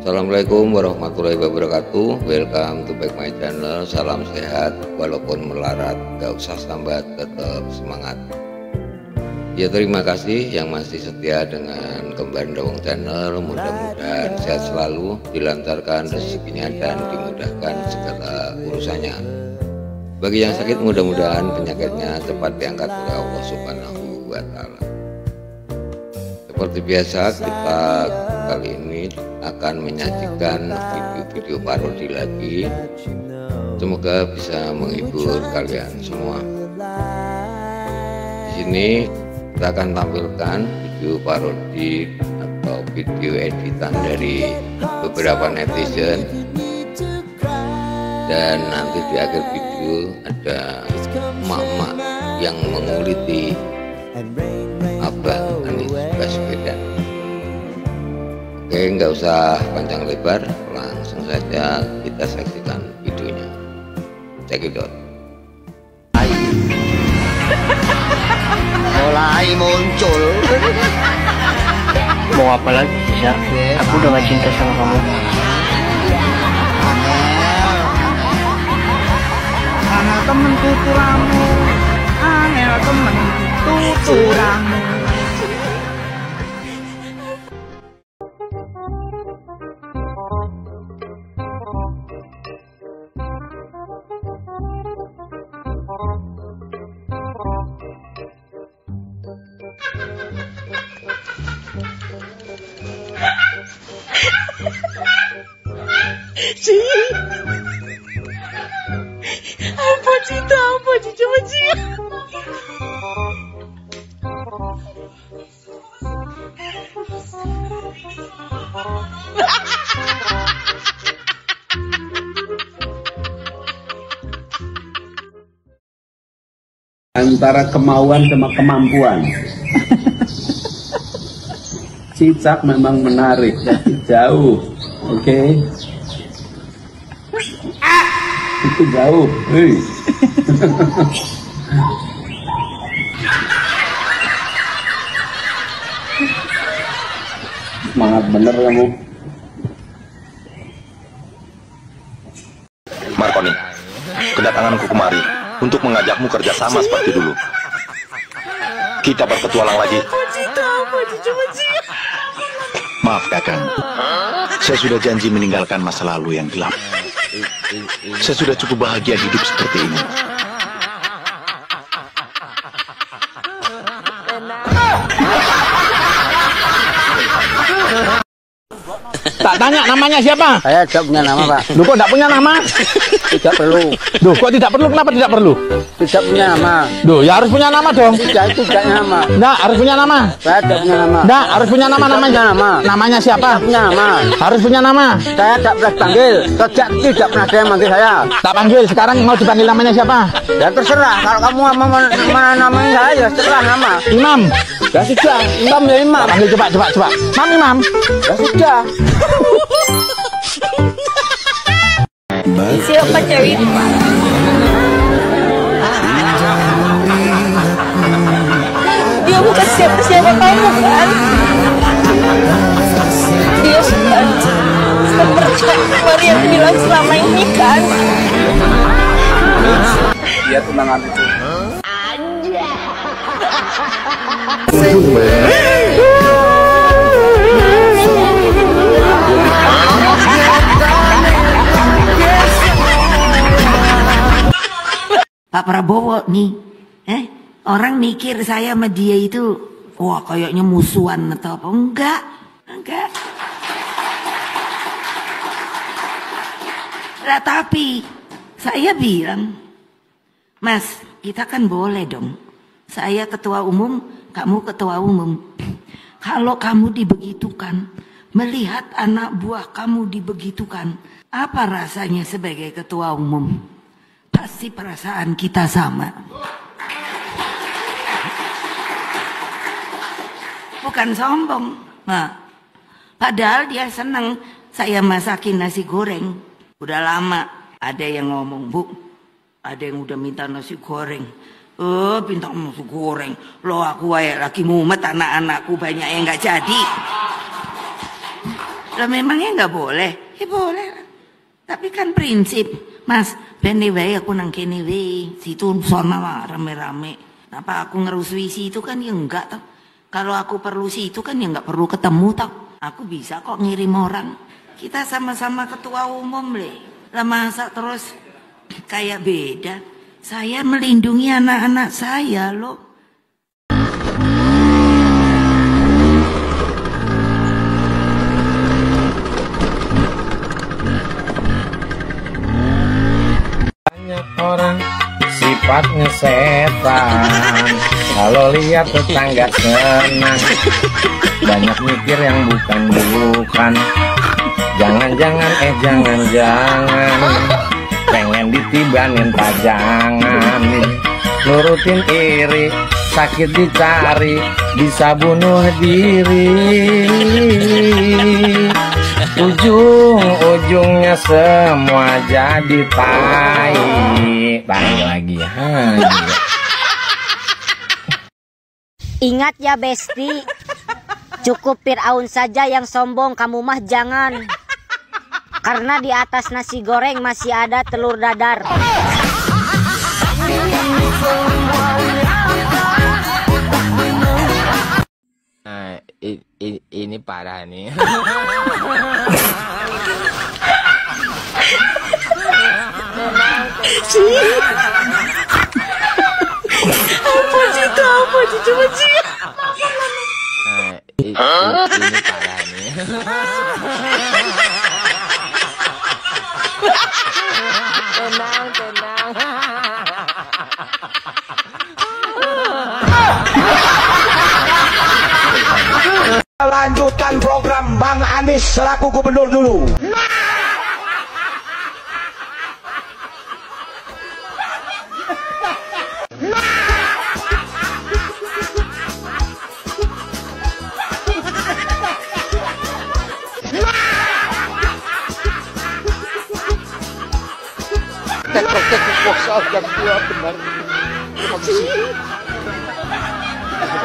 Assalamualaikum warahmatullahi wabarakatuh. Welcome to back my channel. Salam sehat, walaupun melarat gak usah sambat, tetap semangat. Ya, terima kasih yang masih setia dengan Kembar Ndawong channel. Mudah-mudahan sehat selalu, dilancarkan rezekinya dan dimudahkan segala urusannya. Bagi yang sakit, mudah-mudahan penyakitnya cepat diangkat oleh Allah Subhanahu wa Ta'ala. Seperti biasa, kita kali ini akan menyajikan video-video parodi lagi. Semoga bisa menghibur kalian semua. Di sini kita akan tampilkan video parodi atau video editan dari beberapa netizen, dan nanti di akhir video ada emak-emak yang menguliti Abah Anies Baswedan. Oke, nggak usah panjang lebar, langsung saja kita saksikan videonya. Check it out. Mulai muncul. Mau apa lagi bisa? Aku udah gak cinta sama kamu. Angel temen tuturamu, angel temen tuturamu. Apa cinta, apa coba sih? Antara kemauan sama kemampuan. Cicak memang menarik dari jauh, oke? Itu jauh, hei. Semangat bener kamu. Marconi, kedatanganku kemari untuk mengajakmu kerjasama seperti dulu. Kita berpetualang lagi. Maaf Kakang, saya sudah janji meninggalkan masa lalu yang gelap. Saya sudah cukup bahagia hidup seperti ini. Tak tanya namanya siapa? Saya tidak punya nama, Pak. Lu kok tidak punya nama? Tidak perlu. Duh, kok tidak perlu? Kenapa tidak perlu? Tidak punya nama. Duh, ya harus punya nama dong. Tidak nama. Nah, harus punya nama. Saya tidak punya nama. Nah, harus punya nama. Tidak Namanya punya nama. Namanya siapa? Tidak punya nama. Harus punya nama. Saya tidak pernah dipanggil. Tidak pernah ada yang manggil saya. Tak panggil. Sekarang mau dipanggil namanya siapa? Ya terserah. Kalau kamu mau namanya saya, ya terserah nama. Imam. Ya sudah. Imam ya Imam. Panggil coba. Mam Imam. Ya sudah. Siapa cewek ini? Dia bukan siapa-siapa kamu kan? Dia bukan seperti yang bilang selama ini kan? Dia tunangan itu. Pak Prabowo nih, orang mikir saya sama dia itu, wah kayaknya musuhan atau apa? Enggak. Nah, tapi saya bilang, Mas, kita kan boleh dong. Saya ketua umum, kamu ketua umum. Kalau kamu dibegitukan, melihat anak buah kamu dibegitukan, apa rasanya sebagai ketua umum? Pasti perasaan kita sama. Bukan sombong. Nah, padahal dia senang saya masakin nasi goreng. Udah lama ada yang ngomong, Bu, ada yang udah minta nasi goreng. Minta nasi goreng. Lo aku lagi mumet, anak-anakku banyak yang nggak jadi. Lah memangnya nggak boleh? Ya boleh. Tapi kan prinsip, Mas, bene wae aku nang kene wae, situ sono rame-rame. Apa aku ngerusui situ kan ya enggak toh. Kalau aku perlu situ kan ya enggak perlu ketemu toh. Aku bisa kok ngirim orang. Kita sama-sama ketua umum lah masa terus kayak beda. Saya melindungi anak-anak saya loh. Banyak orang sifatnya setan, kalau lihat tetangga senang, banyak mikir yang bukan-bukan. Jangan-jangan jangan-jangan pengen ditibanin pajangan, nurutin iri, sakit dicari, bisa bunuh diri. Ujung-ujungnya semua jadi tai lagi. Ingat ya Besti, cukup Fir'aun saja yang sombong, kamu mah jangan. Karena di atas nasi goreng masih ada telur dadar. Nah, ini parah nih. Apa sih coba sih? Ini parah nih. Tenang. Lanjutkan program Bang Anies selaku gubernur dulu.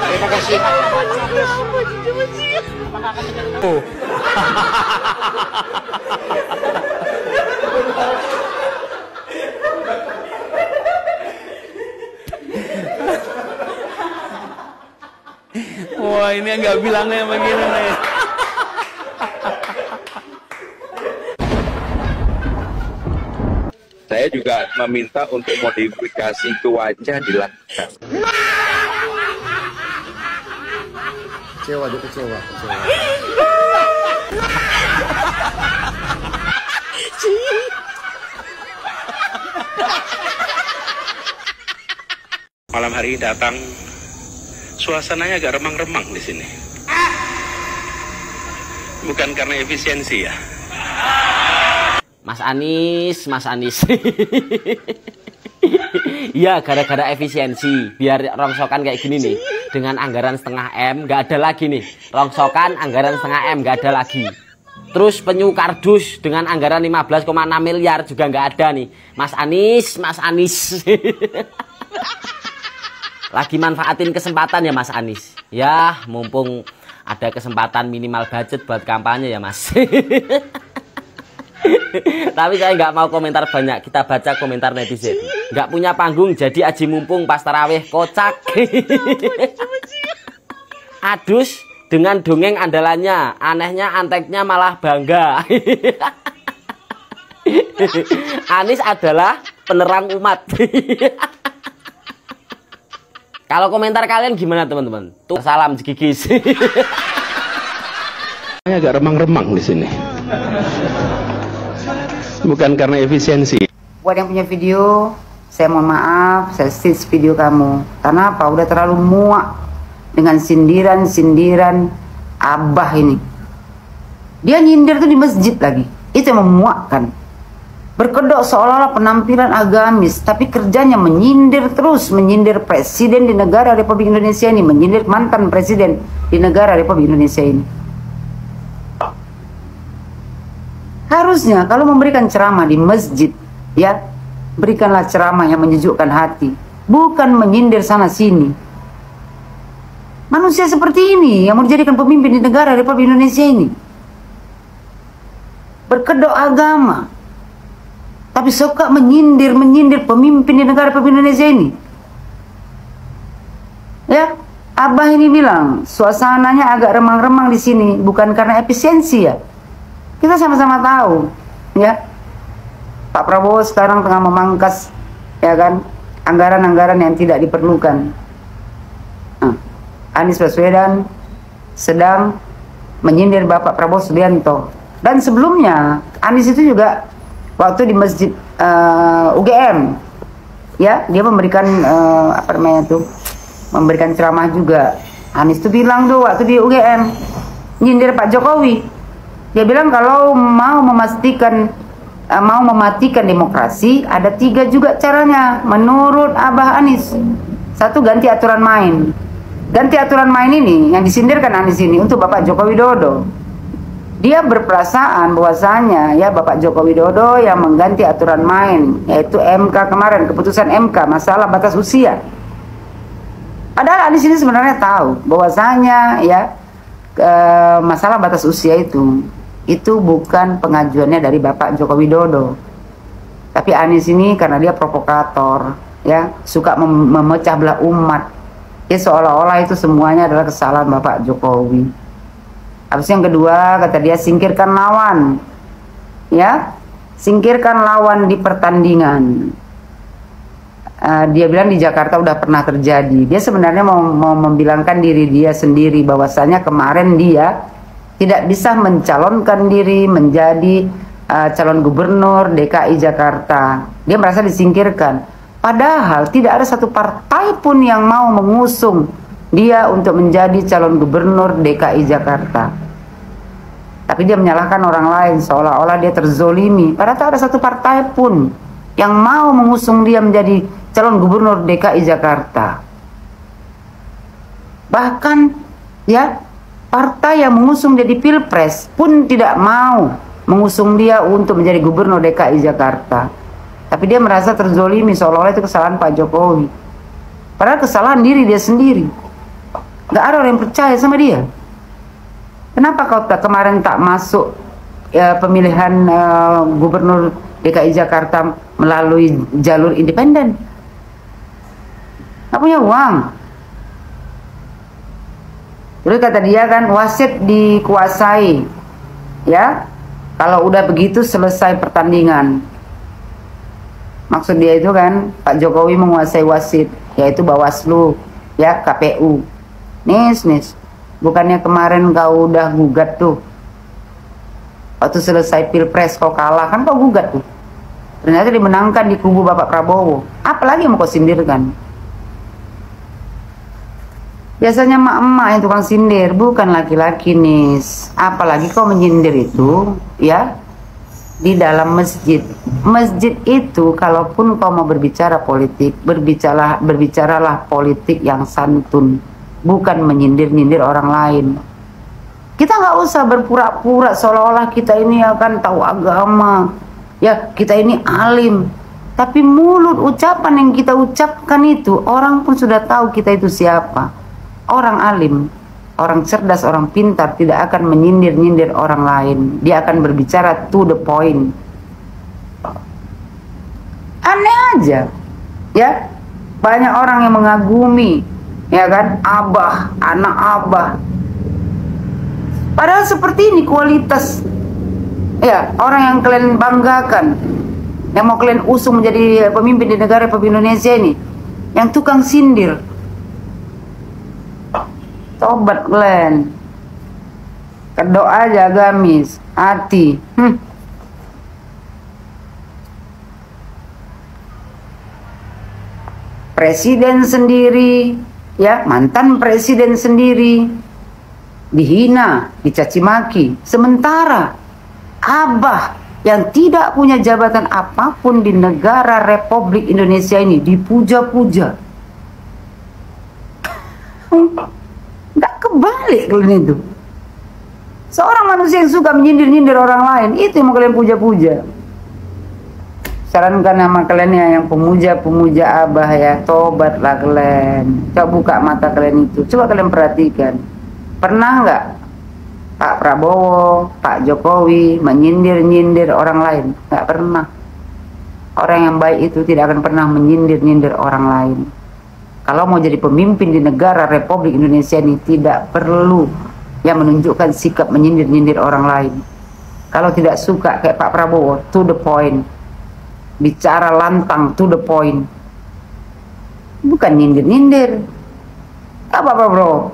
Terima kasih. Wah, ini nggak bilangnya begini nih. Saya juga meminta untuk modifikasi ke wajah dilakukan. Kecewa. Malam hari datang, suasananya agak remang-remang di sini. Bukan karena efisiensi ya. Mas Anies. Iya, gara-gara efisiensi, biar rongsokan kayak gini nih. Dengan anggaran 0,5 M, nggak ada lagi nih. Rongsokan anggaran 0,5 M, nggak ada lagi. Terus penyu kardus dengan anggaran 15,6 miliar juga nggak ada nih. Mas Anies. Lagi manfaatin kesempatan ya Mas Anies. Ya, mumpung ada kesempatan minimal budget buat kampanye ya Mas. Tapi saya nggak mau komentar banyak, kita baca komentar netizen. Nggak punya panggung jadi aji mumpung pas tarawih kocak. Adus dengan dongeng andalannya, anehnya anteknya malah bangga. Anies adalah penerang umat. Kalau komentar kalian gimana teman-teman? Tuh salam jegigis. Agak remang-remang di sini. Bukan karena efisiensi. Buat yang punya video, saya mohon maaf, saya stitch video kamu. Karena apa? Udah terlalu muak dengan sindiran-sindiran abah ini. Dia nyindir tuh di masjid lagi. Itu yang memuakkan. Berkedok seolah-olah penampilan agamis, tapi kerjanya menyindir terus, menyindir presiden di negara Republik Indonesia ini, menyindir mantan presiden di negara Republik Indonesia ini. Harusnya kalau memberikan ceramah di masjid, ya, berikanlah ceramah yang menyejukkan hati, bukan menyindir sana sini. Manusia seperti ini yang mau dijadikan pemimpin di negara Republik Indonesia ini. berkedok agama, tapi suka menyindir pemimpin di negara Indonesia ini. Ya, Abah ini bilang suasananya agak remang-remang di sini, bukan karena efisiensi ya. Kita sama-sama tahu, ya. Pak Prabowo sekarang tengah memangkas, ya kan, anggaran-anggaran yang tidak diperlukan. Nah, Anies Baswedan sedang menyindir Bapak Prabowo Subianto. Dan sebelumnya Anies itu juga waktu di masjid UGM, ya, dia memberikan apa namanya tuh, memberikan ceramah juga. Anies tuh bilang tuh waktu di UGM nyindir Pak Jokowi. Dia bilang kalau mau mematikan demokrasi ada 3 juga caranya menurut Abah Anies. 1, ganti aturan main. Ganti aturan main ini yang disindirkan Anies ini untuk Bapak Joko Widodo. Dia berperasaan bahwasanya ya Bapak Joko Widodo yang mengganti aturan main, yaitu MK kemarin, keputusan MK masalah batas usia. Padahal Anies ini sebenarnya tahu bahwasanya ya masalah batas usia itu bukan pengajuannya dari Bapak Joko Widodo. Tapi Anies ini karena dia provokator, ya, suka memecah belah umat. Ya seolah-olah itu semuanya adalah kesalahan Bapak Jokowi. Habis yang kedua kata dia singkirkan lawan, ya, singkirkan lawan di pertandingan. Dia bilang di Jakarta udah pernah terjadi. Dia sebenarnya mau membilangkan diri dia sendiri bahwasanya kemarin dia tidak bisa mencalonkan diri menjadi calon gubernur DKI Jakarta. Dia merasa disingkirkan. Padahal tidak ada satu partai pun yang mau mengusung dia untuk menjadi calon gubernur DKI Jakarta. Tapi dia menyalahkan orang lain seolah-olah dia terzolimi. Padahal tak ada satu partai pun yang mau mengusung dia menjadi calon gubernur DKI Jakarta. Bahkan ya partai yang mengusung dia di Pilpres pun tidak mau mengusung dia untuk menjadi gubernur DKI Jakarta. Tapi dia merasa terzolimi seolah-olah itu kesalahan Pak Jokowi. Padahal kesalahan diri dia sendiri. Gak ada orang yang percaya sama dia. Kenapa kau kemarin tak masuk pemilihan gubernur DKI Jakarta melalui jalur independen? Gak punya uang. Terus kata dia kan wasit dikuasai. Ya, kalau udah begitu selesai pertandingan. Maksud dia itu kan Pak Jokowi menguasai wasit, yaitu Bawaslu, ya, KPU. Nis, bukannya kemarin kau udah gugat tuh. Waktu selesai Pilpres kau kalah, kan kau gugat tuh. Ternyata dimenangkan di kubu Bapak Prabowo. Apalagi yang mau kau sindirkan? Biasanya emak-emak yang tukang sindir, bukan laki-laki, Nis. Apalagi kau menyindir itu, ya, di dalam masjid. Masjid itu kalaupun kau mau berbicara politik, berbicaralah politik yang santun, bukan menyindir-nyindir orang lain. Kita nggak usah berpura-pura seolah-olah kita ini akan tahu agama, ya, kita ini alim. Tapi mulut ucapan yang kita ucapkan itu, orang pun sudah tahu kita itu siapa. Orang alim, orang cerdas, orang pintar tidak akan menyindir-nyindir orang lain. Dia akan berbicara to the point. Aneh aja, ya. Banyak orang yang mengagumi, ya kan, Abah, anak Abah. Padahal seperti ini kualitas, ya, orang yang kalian banggakan, yang mau kalian usung menjadi pemimpin di negara Indonesia ini, yang tukang sindir. Tobat kalian. Kedok aja gamis, hati. Presiden sendiri, ya, mantan presiden sendiri dihina, dicaci maki. Sementara Abah yang tidak punya jabatan apapun di negara Republik Indonesia ini dipuja-puja. Nggak kebalik kalian itu. Seorang manusia yang suka menyindir-nyindir orang lain, itu yang mau kalian puja-puja. Sarankan sama kalian ya, yang pemuja-pemuja Abah, ya, tobatlah kalian. Coba buka mata kalian itu. Coba kalian perhatikan. Pernah nggak Pak Prabowo, Pak Jokowi menyindir-nyindir orang lain. Nggak pernah. Orang yang baik itu tidak akan pernah menyindir-nyindir orang lain. Kalau mau jadi pemimpin di negara Republik Indonesia ini tidak perlu yang menunjukkan sikap menyindir-nyindir orang lain. Kalau tidak suka kayak Pak Prabowo, to the point. Bicara lantang, to the point. Bukan nyindir-nyindir. Apa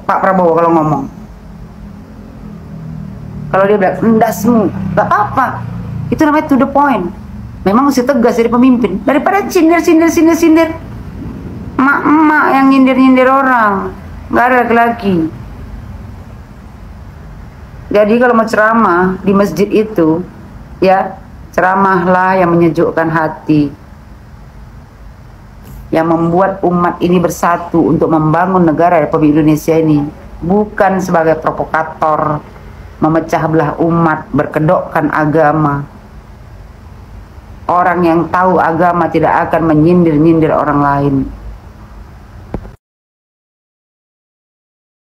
Pak Prabowo kalau ngomong? Kalau dia bilang, enggak semua, gak apa-apa. Itu namanya to the point. Memang mesti tegas jadi pemimpin. Daripada sindir. Emak-emak yang nyindir-nyindir orang. Gak ada laki-laki. Jadi kalau mau ceramah di masjid itu, ya ceramahlah yang menyejukkan hati. Yang membuat umat ini bersatu untuk membangun negara Republik Indonesia ini. Bukan sebagai provokator, memecah belah umat, berkedokkan agama. Orang yang tahu agama tidak akan menyindir-nyindir orang lain.